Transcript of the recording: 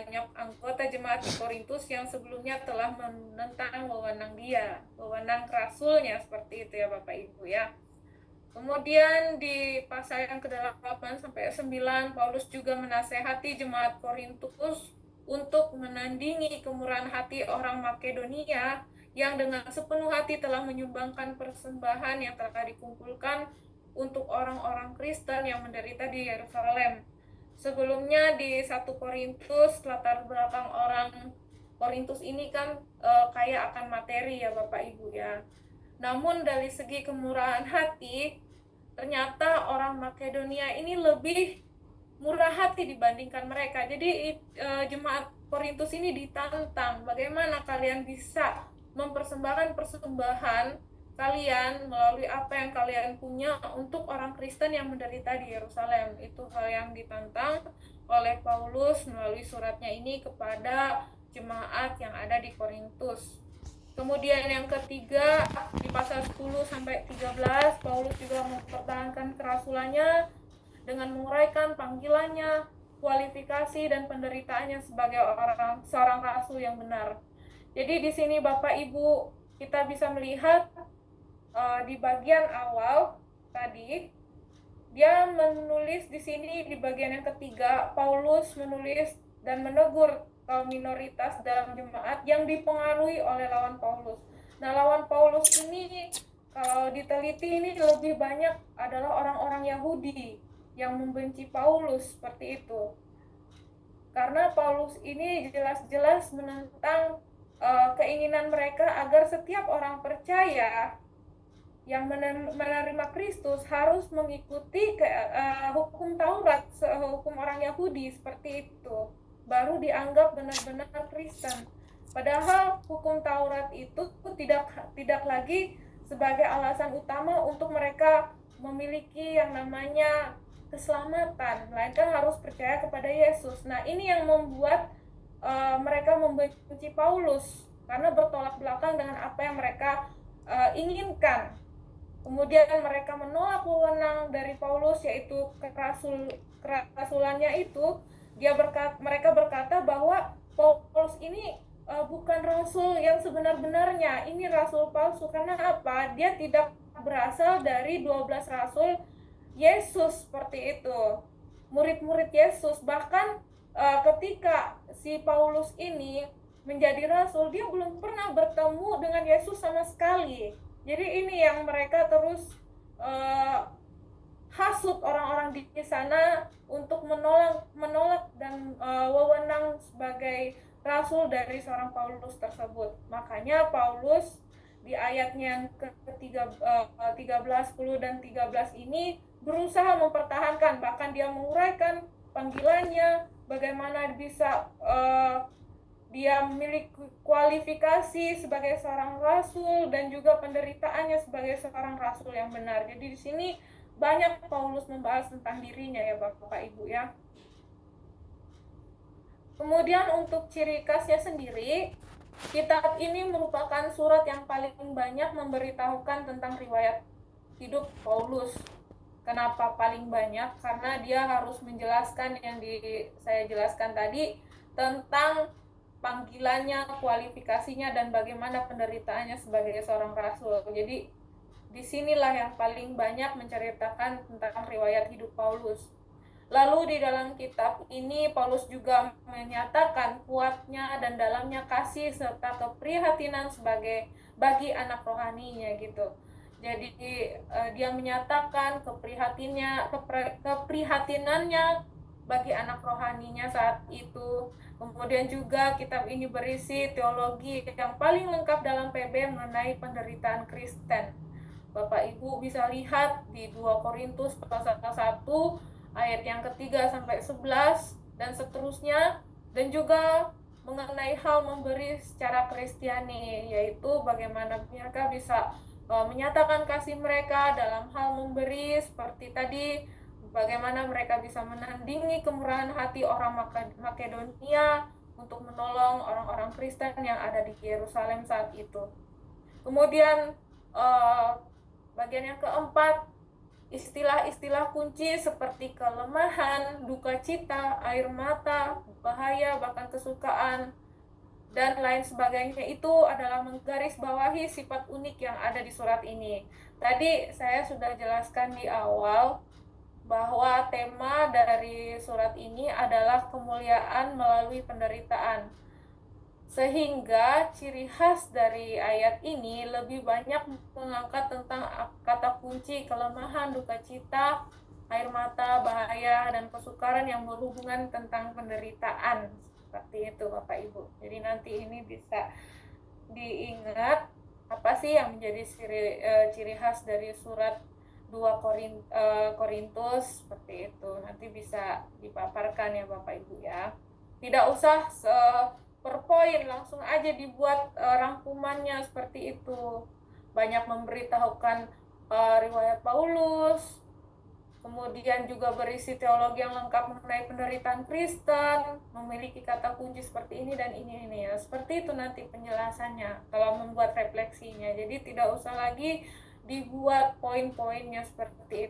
banyak anggota jemaat di Korintus yang sebelumnya telah menentang wewenang rasulnya, seperti itu ya Bapak Ibu ya. Kemudian di pasal yang ke-8 sampai 9, Paulus juga menasehati jemaat Korintus untuk menandingi kemurahan hati orang Makedonia yang dengan sepenuh hati telah menyumbangkan persembahan yang telah dikumpulkan untuk orang-orang Kristen yang menderita di Yerusalem. Sebelumnya di 1 Korintus, latar belakang orang Korintus ini kan kaya akan materi ya Bapak Ibu ya. Namun dari segi kemurahan hati, ternyata orang Makedonia ini lebih murah hati dibandingkan mereka. Jadi jemaat Korintus ini ditantang, bagaimana kalian bisa mempersembahkan persembahan kalian melalui apa yang kalian punya untuk orang Kristen yang menderita di Yerusalem. Itu hal yang ditantang oleh Paulus melalui suratnya ini kepada jemaat yang ada di Korintus. Kemudian yang ketiga, di pasal 10 sampai 13, Paulus juga mempertahankan kerasulannya dengan menguraikan panggilannya, kualifikasi dan penderitaannya sebagai seorang rasul yang benar. Jadi di sini Bapak Ibu kita bisa melihat di bagian awal tadi dia menulis di sini di bagian yang ketiga, Paulus menulis dan menegur kaum minoritas dalam jemaat yang dipengaruhi oleh lawan Paulus. Nah, lawan Paulus ini kalau diteliti ini lebih banyak adalah orang-orang Yahudi yang membenci Paulus seperti itu. Karena Paulus ini jelas-jelas menentang keinginan mereka agar setiap orang percaya yang menerima Kristus harus mengikuti hukum Taurat, hukum orang Yahudi seperti itu, baru dianggap benar-benar Kristen. Padahal hukum Taurat itu tidak lagi sebagai alasan utama untuk mereka memiliki yang namanya keselamatan, melainkan harus percaya kepada Yesus. Nah, ini yang membuat mereka membenci Paulus karena bertolak belakang dengan apa yang mereka inginkan. Kemudian mereka menolak wewenang dari Paulus, yaitu kerasulannya itu. Mereka berkata bahwa Paulus ini bukan rasul yang sebenar-benarnya, ini rasul palsu. Karena apa? Dia tidak berasal dari 12 rasul Yesus seperti itu, murid-murid Yesus. Bahkan ketika si Paulus ini menjadi rasul, dia belum pernah bertemu dengan Yesus sama sekali. Jadi ini yang mereka terus hasut orang-orang di sana untuk menolak dan wewenang sebagai rasul dari seorang Paulus tersebut. Makanya Paulus di ayatnya yang ke-13, 10 dan 13 ini berusaha mempertahankan, bahkan dia menguraikan panggilannya, bagaimana bisa dia memiliki kualifikasi sebagai seorang rasul dan juga penderitaannya sebagai seorang rasul yang benar. Jadi di sini banyak Paulus membahas tentang dirinya ya Bapak Ibu ya. Kemudian untuk ciri khasnya sendiri, kitab ini merupakan surat yang paling banyak memberitahukan tentang riwayat hidup Paulus. Kenapa paling banyak? Karena dia harus menjelaskan yang saya jelaskan tadi tentang panggilannya, kualifikasinya, dan bagaimana penderitaannya sebagai seorang rasul. Jadi disinilah yang paling banyak menceritakan tentang riwayat hidup Paulus. Lalu di dalam kitab ini Paulus juga menyatakan kuatnya dan dalamnya kasih serta keprihatinan bagi anak rohaninya gitu. Jadi dia menyatakan keprihatinannya bagi anak rohaninya saat itu. Kemudian juga kitab ini berisi teologi yang paling lengkap dalam PB mengenai penderitaan Kristen. Bapak Ibu bisa lihat di 2 Korintus pasal 1 ayat yang ketiga sampai 11 dan seterusnya, dan juga mengenai hal memberi secara Kristiani, yaitu bagaimana mereka bisa menyatakan kasih mereka dalam hal memberi seperti tadi, bagaimana mereka bisa menandingi kemurahan hati orang Makedonia untuk menolong orang-orang Kristen yang ada di Yerusalem saat itu. Kemudian bagian yang keempat, istilah-istilah kunci seperti kelemahan, duka cita, air mata, bahaya, bahkan kesukaan, dan lain sebagainya itu adalah menggarisbawahi sifat unik yang ada di surat ini. Tadi saya sudah jelaskan di awal bahwa tema dari surat ini adalah kemuliaan melalui penderitaan. Sehingga ciri khas dari ayat ini lebih banyak mengangkat tentang kata kunci kelemahan, duka cita, air mata, bahaya, dan kesukaran yang berhubungan tentang penderitaan. Seperti itu Bapak Ibu. Jadi nanti ini bisa diingat apa sih yang menjadi ciri khas dari surat 2 Korintus seperti itu. Nanti bisa dipaparkan ya Bapak Ibu ya. Tidak usah per poin, langsung aja dibuat rangkumannya seperti itu. Banyak memberitahukan riwayat Paulus, kemudian juga berisi teologi yang lengkap mengenai penderitaan Kristen, memiliki kata kunci seperti ini dan ini ya. Seperti itu nanti penjelasannya kalau membuat refleksinya. Jadi tidak usah lagi dibuat poin-poinnya seperti itu.